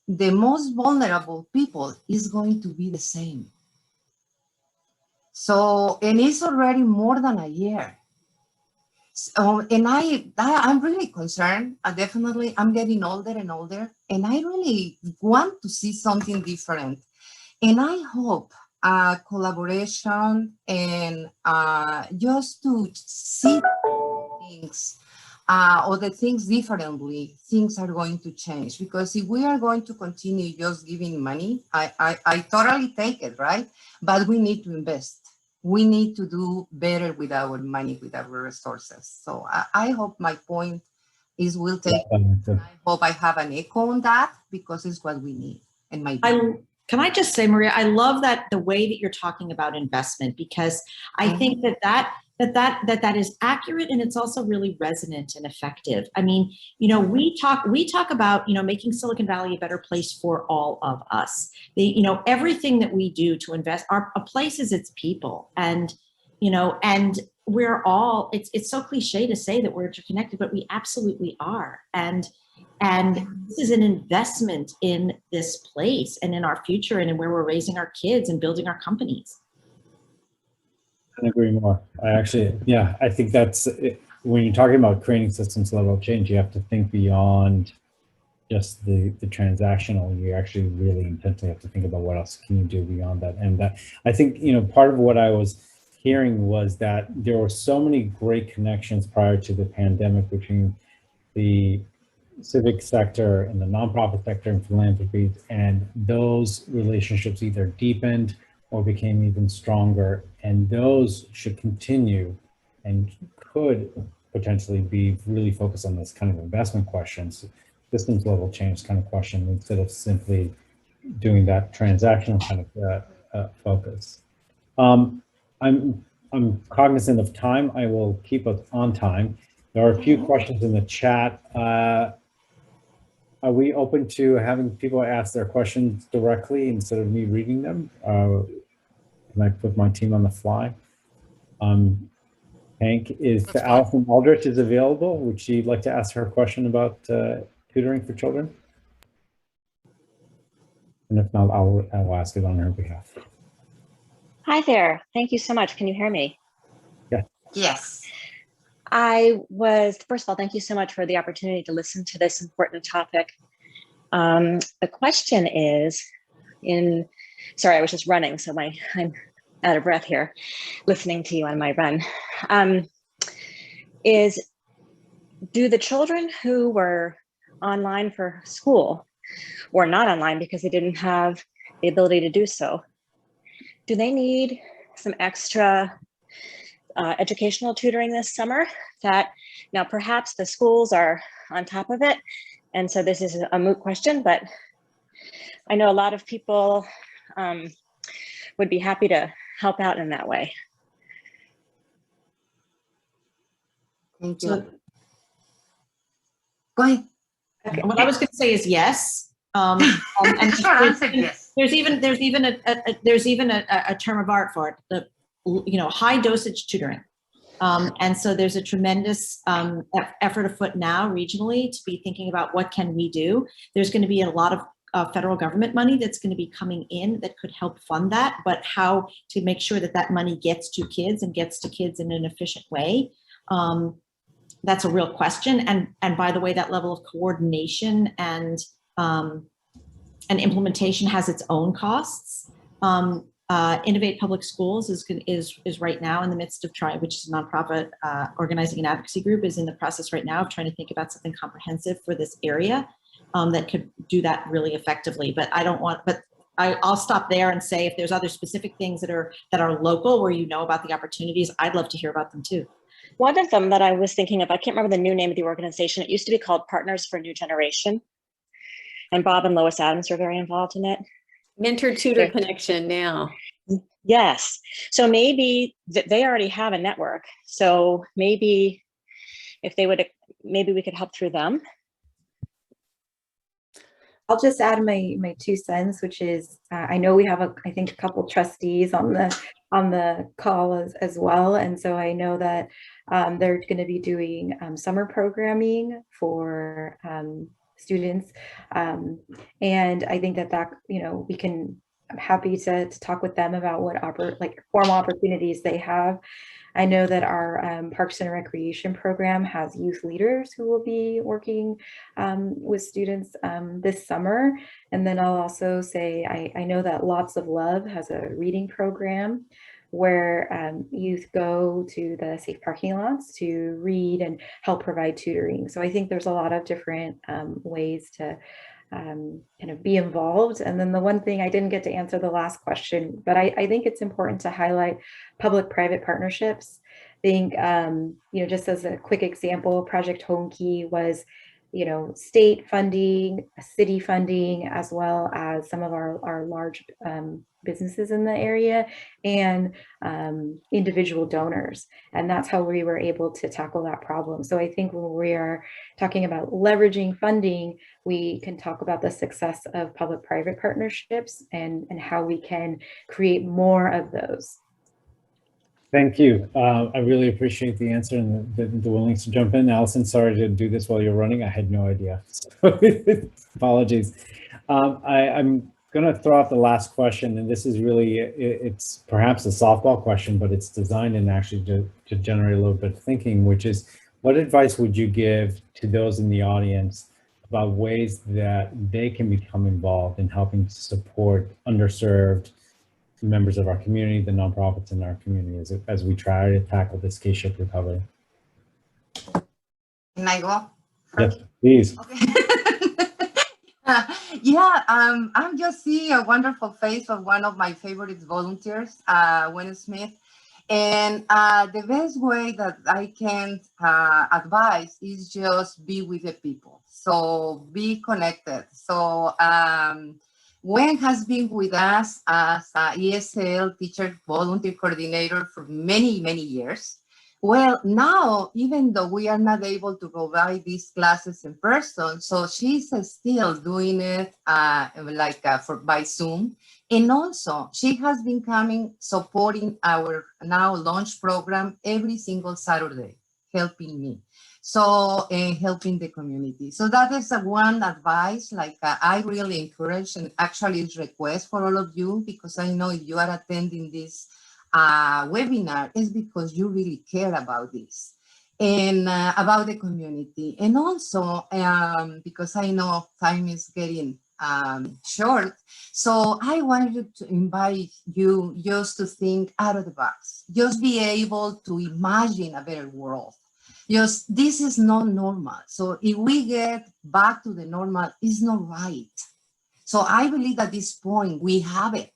the most vulnerable people is going to be the same. So, and it's already more than a year. So, and I'm really concerned. Definitely, I'm getting older and older, and I really want to see something different. And I hope collaboration and just to see things or the things differently, things are going to change. Because if we are going to continue just giving money, I totally take it, right? But we need to invest. We need to do better with our money, with our resources. So I hope my point is will take. I hope I have an echo on that because it's what we need. And Can I just say, Maria, I love that the way that you're talking about investment, because I think that is accurate, and it's also really resonant and effective. I mean, you know, we talk about, you know, making Silicon Valley a better place for all of us. You know, everything that we do to invest, a place is its people, and you know, and we're all. It's so cliche to say that we're interconnected, but we absolutely are, and this is an investment in this place and in our future and in where we're raising our kids and building our companies. I couldn't agree more. I think that's it. When you're talking about creating systems level change, you have to think beyond just the transactional. You actually really intently have to think about what else can you do beyond that. And that, I think, you know, part of what I was hearing was that there were so many great connections prior to the pandemic between the civic sector and the nonprofit sector and philanthropy, and those relationships either deepened or became even stronger, and those should continue and could potentially be really focused on this kind of investment questions, systems level change kind of question, instead of simply doing that transactional kind of focus. I'm cognizant of time. I will keep us on time. There are a few questions in the chat. Are we open to having people ask their questions directly instead of me reading them? Can I put my team on the fly? Hank, Allison Aldrich is available. Would she like to ask her question about tutoring for children? And if not, I'll ask it on her behalf. Hi there. Thank you so much. Can you hear me? Yeah. Yes. First of all, thank you so much for the opportunity to listen to this important topic. The question is, sorry, I was just running, so I'm out of breath here, listening to you on my run. Do the children who were online for school, or not online because they didn't have the ability to do so, do they need some extra educational tutoring this summer? That now perhaps the schools are on top of it, and so this is a moot question, but I know a lot of people would be happy to help out in that way. Thank you. Go ahead. Okay. What I was going to say is yes. And Yes. There's even a term of art for it. High dosage tutoring. And so there's a tremendous effort afoot now regionally to be thinking about what can we do. There's going to be a lot of federal government money that's going to be coming in that could help fund that, but how to make sure that that money gets to kids and gets to kids in an efficient way. That's a real question. And by the way, that level of coordination and implementation has its own costs. Innovate Public Schools is right now in the midst of trying, which is a nonprofit organizing and advocacy group, is in the process right now of trying to think about something comprehensive for this area that could do that really effectively. But I'll stop there and say if there's other specific things that are local where you know about the opportunities, I'd love to hear about them too. One of them that I was thinking of, I can't remember the new name of the organization. It used to be called Partners for New Generation. And Bob and Lois Adams are very involved in it. Mentor-tutor connection now. Yes. So maybe they already have a network. So maybe if they would, maybe we could help through them. I'll just add my 2 cents, which is I know we have I think a couple trustees on the call as well, and so I know that they're going to be doing summer programming for students, and I think that we can. I'm happy to talk with them about what formal opportunities they have. I know that our Parks and Recreation program has youth leaders who will be working with students this summer. And then I'll also say, I know that Lots of Love has a reading program where youth go to the safe parking lots to read and help provide tutoring. So I think there's a lot of different ways to kind of be involved. And then the one thing I didn't get to answer the last question, but I think it's important to highlight public-private partnerships. I think, just as a quick example, Project Home Key was state funding, city funding, as well as some of our large businesses in the area, and individual donors. And that's how we were able to tackle that problem. So I think when we are talking about leveraging funding, we can talk about the success of public-private partnerships and how we can create more of those. Thank you. I really appreciate the answer and the willingness to jump in. Allison, sorry to do this while you're running. I had no idea. So apologies. I'm going to throw out the last question, and this is really, it's perhaps a softball question, but it's designed and actually to generate a little bit of thinking, which is, what advice would you give to those in the audience about ways that they can become involved in helping to support underserved members of our community, the nonprofits in our community, as we try to tackle this K-shaped recovery? Can I go? Yes, please. Okay. Yeah, I'm just seeing a wonderful face of one of my favorite volunteers, Gwen Smith. And the best way that I can advise is just be with the people. So be connected. So Gwen has been with us as ESL teacher volunteer coordinator for many, many years. Well, now, even though we are not able to provide these classes in person, so she's still doing it by Zoom. And also, she has been coming, supporting our now launch program every single Saturday, helping me. So, helping the community. So that is one advice, I really encourage and actually request for all of you, because I know if you are attending this webinar, is because you really care about this and about the community. And also, because I know time is getting short, so I wanted to invite you just to think out of the box, just be able to imagine a better world. Just, this is not normal. So if we get back to the normal, it's not right. So I believe at this point, we have it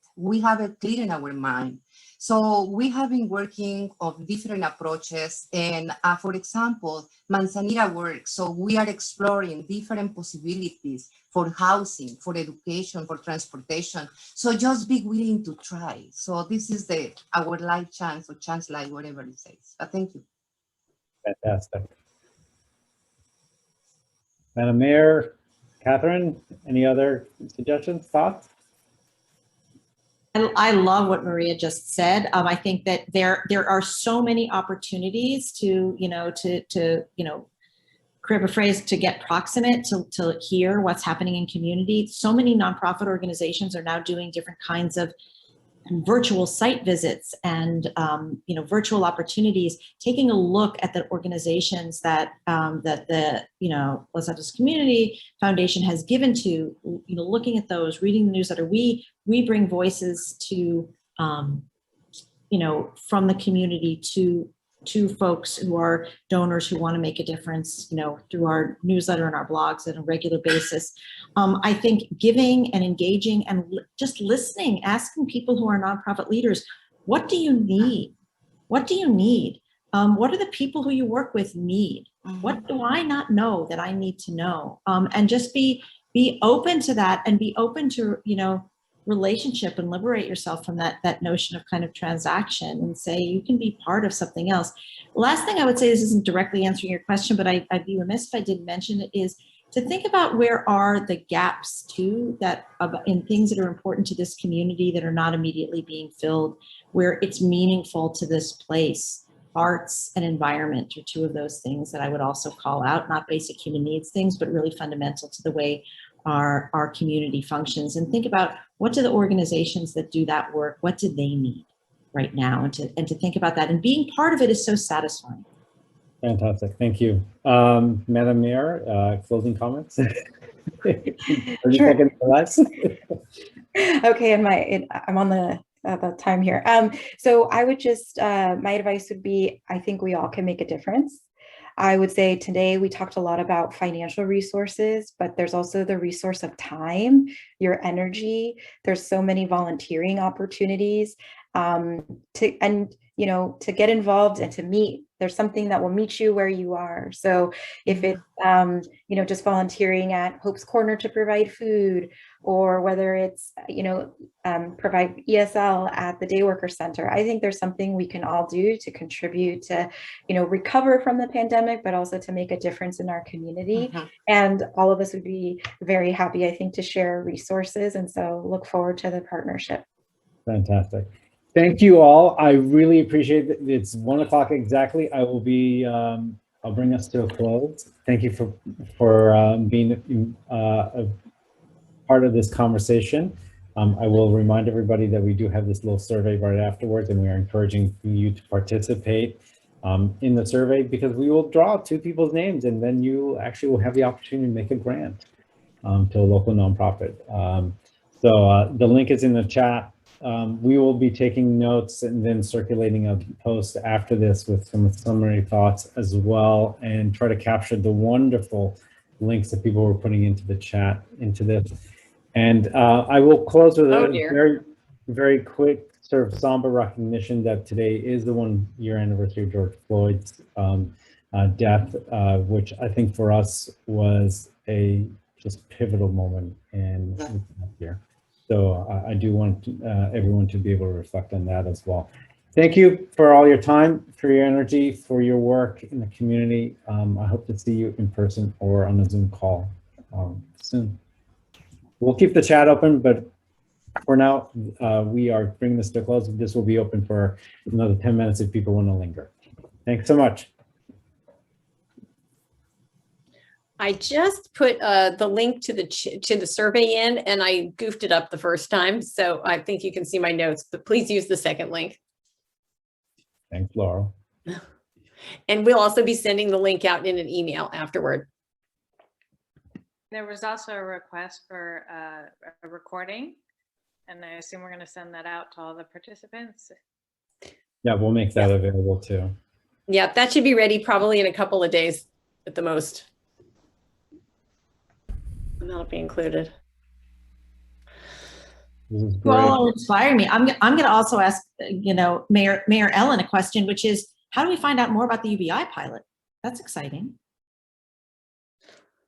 clear in our mind. So we have been working on different approaches, and for example, Manzanita works. So we are exploring different possibilities for housing, for education, for transportation. So just be willing to try. So this is our life chance, or chance life, whatever it says. But thank you. Fantastic. Madam Mayor, Catherine, any other suggestions, thoughts? I love what Maria just said. I think that there are so many opportunities to crib a phrase, to get proximate, to hear what's happening in community. So many nonprofit organizations are now doing different kinds of virtual site visits and virtual opportunities, taking a look at the organizations that the Los Altos Community Foundation has given to, looking at those, reading the newsletter. We bring voices to from the community to folks who are donors who want to make a difference, through our newsletter and our blogs on a regular basis. I think giving and engaging and just listening, asking people who are nonprofit leaders, what do you need? What do you need? What do the people who you work with need? What do I not know that I need to know? And just be open to that, and be open to, relationship, and liberate yourself from that notion of kind of transaction, and say you can be part of something else. Last thing I would say, this isn't directly answering your question, but I'd be remiss if I didn't mention it, is to think about where are the gaps too, that in things that are important to this community that are not immediately being filled, where it's meaningful to this place. Arts and environment are two of those things that I would also call out, not basic human needs things, but really fundamental to the way our community functions. And think about, what do the organizations that do that work, what do they need right now? And to think about that, and being part of it is so satisfying. Fantastic, thank you. Madam Mayor, closing comments? 30 seconds or less. Okay, I'm on the time here. So I would just, my advice would be, I think we all can make a difference. I would say today we talked a lot about financial resources, but there's also the resource of time, your energy. There's so many volunteering opportunities. And to get involved and to meet. There's something that will meet you where you are. So if it's, just volunteering at Hope's Corner to provide food, or whether it's, provide ESL at the Day Worker Center, I think there's something we can all do to contribute to, recover from the pandemic, but also to make a difference in our community. And all of us would be very happy, I think, to share resources. And so look forward to the partnership. Fantastic. Thank you all. I really appreciate it. It's 1 o'clock exactly. I will be, I'll bring us to a close. Thank you for being a part of this conversation. I will remind everybody that we do have this little survey right afterwards, and we are encouraging you to participate in the survey, because we will draw 2 people's names, and then you actually will have the opportunity to make a grant to a local nonprofit. So the link is in the chat. We will be taking notes and then circulating a post after this with some summary thoughts as well, and try to capture the wonderful links that people were putting into the chat into this. And I will close with a very, very quick sort of somber recognition that today is the 1-year anniversary of George Floyd's death, which I think for us was a just pivotal moment in this year. So I do want everyone to be able to reflect on that as well. Thank you for all your time, for your energy, for your work in the community. I hope to see you in person or on a Zoom call soon. We'll keep the chat open, but for now, we are bringing this to a close. This will be open for another 10 minutes if people want to linger. Thanks so much. I just put the link to the survey in, and I goofed it up the first time. So I think you can see my notes, but please use the second link. Thanks, Laurel. And we'll also be sending the link out in an email afterward. There was also a request for a recording, and I assume we're going to send that out to all the participants. Yeah, we'll make that available too. Yeah, that should be ready probably in a couple of days at the most. And that'll be included. This is You all great. are inspiring me. I'm going to also ask, Mayor Ellen a question, which is, how do we find out more about the UBI pilot? That's exciting.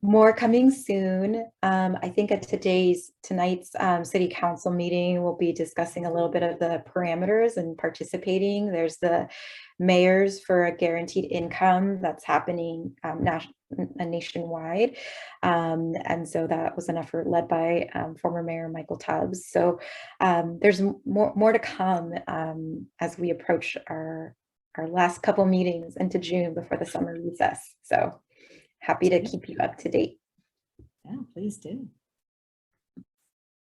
More coming soon. I think at tonight's city council meeting, we'll be discussing a little bit of the parameters and participating. There's the mayors for a guaranteed income that's happening nationwide. And so that was an effort led by former Mayor Michael Tubbs. So there's more to come as we approach our last couple meetings into June before the summer recess. So happy to keep you up to date. Yeah, please do.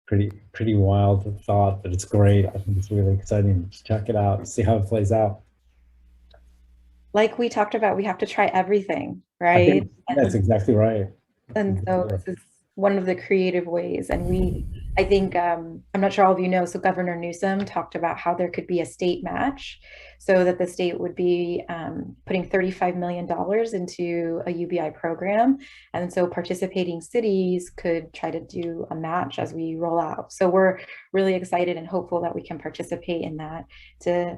Pretty wild thought, but it's great. I think it's really exciting. Just check it out, see how it plays out. Like we talked about, we have to try everything, right? That's exactly right. And so this is one of the creative ways. And I think, I'm not sure all of you know, so Governor Newsom talked about how there could be a state match, so that the state would be putting $35 million into a UBI program. And so participating cities could try to do a match as we roll out. So we're really excited and hopeful that we can participate in that to,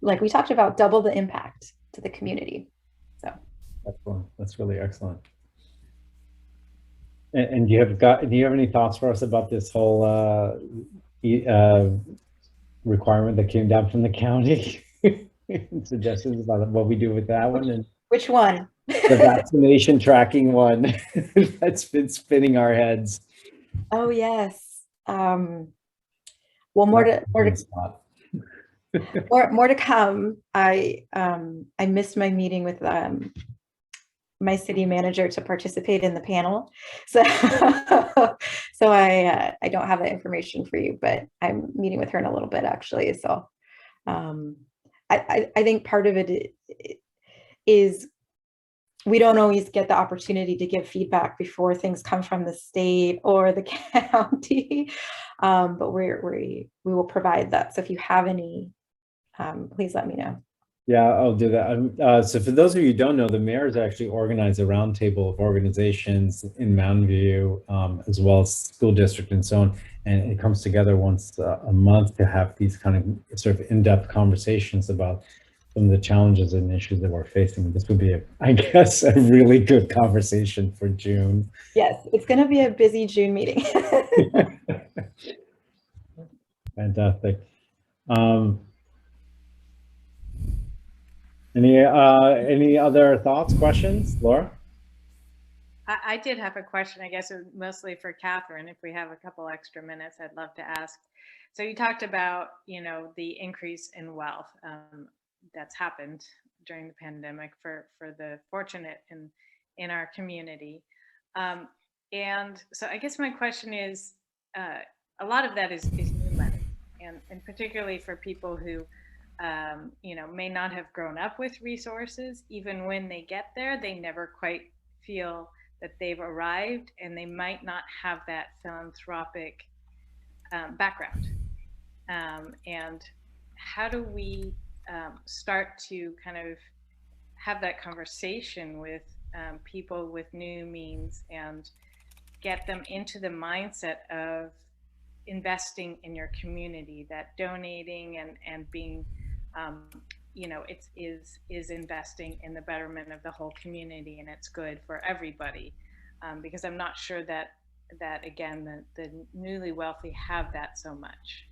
like we talked about, double the impact to the community. So excellent. That's really excellent. And do you have any thoughts for us about this whole requirement that came down from the county? Suggestions about what we do with that one? And which one? The vaccination tracking one that's been spinning our heads. Oh yes. Well, more to come. I missed my meeting with my city manager to participate in the panel. So I don't have that information for you, but I'm meeting with her in a little bit actually. So I think part of it is we don't always get the opportunity to give feedback before things come from the state or the county, but we will provide that. So if you have any, please let me know. Yeah, I'll do that. So for those of you who don't know, the mayors actually organize a roundtable of organizations in Mountain View, as well as school district and so on. And it comes together once a month to have these kind of sort of in-depth conversations about some of the challenges and issues that we're facing. This would be, I guess, a really good conversation for June. Yes, it's going to be a busy June meeting. Fantastic. Any other thoughts, questions, Laura? I did have a question, I guess it was mostly for Catherine. If we have a couple extra minutes, I'd love to ask. So you talked about, the increase in wealth that's happened during the pandemic for the fortunate in our community. And so I guess my question is, a lot of that is new money, and particularly for people who may not have grown up with resources. Even when they get there, they never quite feel that they've arrived, and they might not have that philanthropic background. And how do we start to kind of have that conversation with people with new means and get them into the mindset of investing in your community, that donating and being is investing in the betterment of the whole community, and it's good for everybody, because I'm not sure that again the newly wealthy have that so much.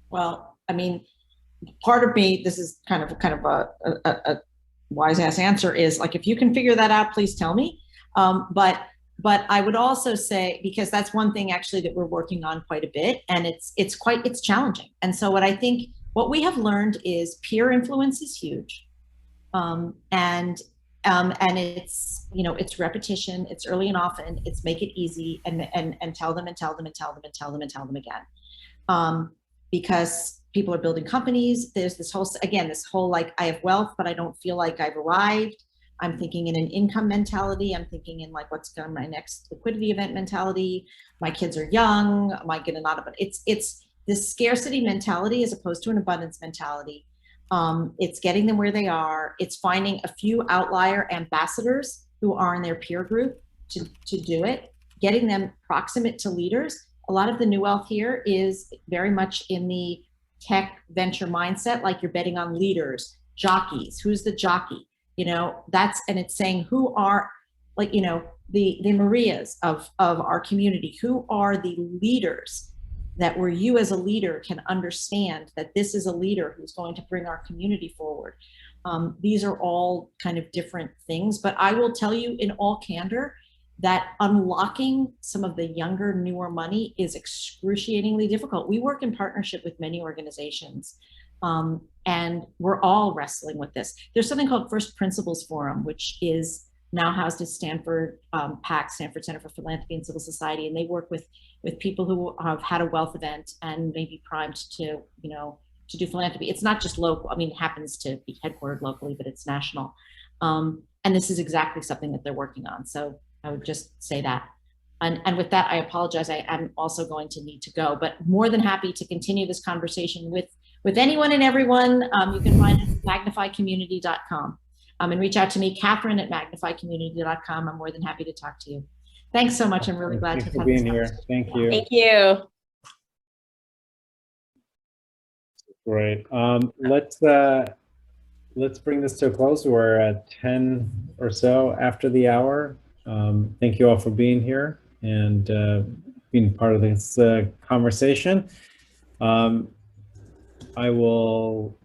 Well, I mean, part of me, this is kind of a wise ass answer, is like, if you can figure that out, please tell me. But I would also say, because that's one thing actually that we're working on quite a bit, and it's challenging. And so what we have learned is peer influence is huge. And it's repetition, it's early and often, it's make it easy, and tell them and tell them and tell them and tell them and tell them again. Because people are building companies, there's this whole like, I have wealth, but I don't feel like I've arrived. I'm thinking in an income mentality. I'm thinking in like, what's going to my next liquidity event mentality. My kids are young. Am I getting out of it? It's this scarcity mentality as opposed to an abundance mentality. It's getting them where they are. It's finding a few outlier ambassadors who are in their peer group to do it, getting them proximate to leaders. A lot of the new wealth here is very much in the tech venture mindset, like you're betting on leaders, jockeys. Who's the jockey? And it's saying, who are, like, the Marias of our community, who are the leaders that where you as a leader can understand that this is a leader who's going to bring our community forward. These are all kind of different things, but I will tell you in all candor that unlocking some of the younger, newer money is excruciatingly difficult. We work in partnership with many organizations, and we're all wrestling with this. There's something called First Principles Forum, which is now housed at Stanford PAC, Stanford Center for Philanthropy and Civil Society, and they work with people who have had a wealth event and may be primed to do philanthropy. It's not just local. I mean, it happens to be headquartered locally, but it's national. And this is exactly something that they're working on. So I would just say that. And with that, I apologize. I am also going to need to go, but more than happy to continue this conversation with anyone and everyone. You can find us at magnifycommunity.com. And reach out to me, Catherine at magnifycommunity.com. I'm more than happy to talk to you. Thanks so much. I'm really glad to have been here. Thank you. Thank you. Great. Let's bring this to a close. We're at 10 or so after the hour. Thank you all for being here and being part of this conversation. I will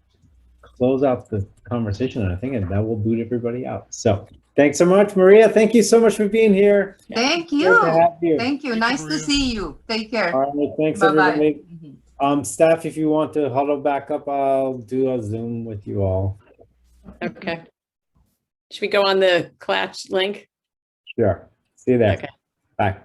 close out the conversation, and I think that will boot everybody out. So thanks so much, Maria. Thank you so much for being here. Thank you. Thank you. Nice to see you. Take care. All right, thanks, Bye-bye. everybody. Staff, if you want to huddle back up, I'll do a Zoom with you all. Okay. Should we go on the Clatch link? Sure. See you there. Okay. Bye.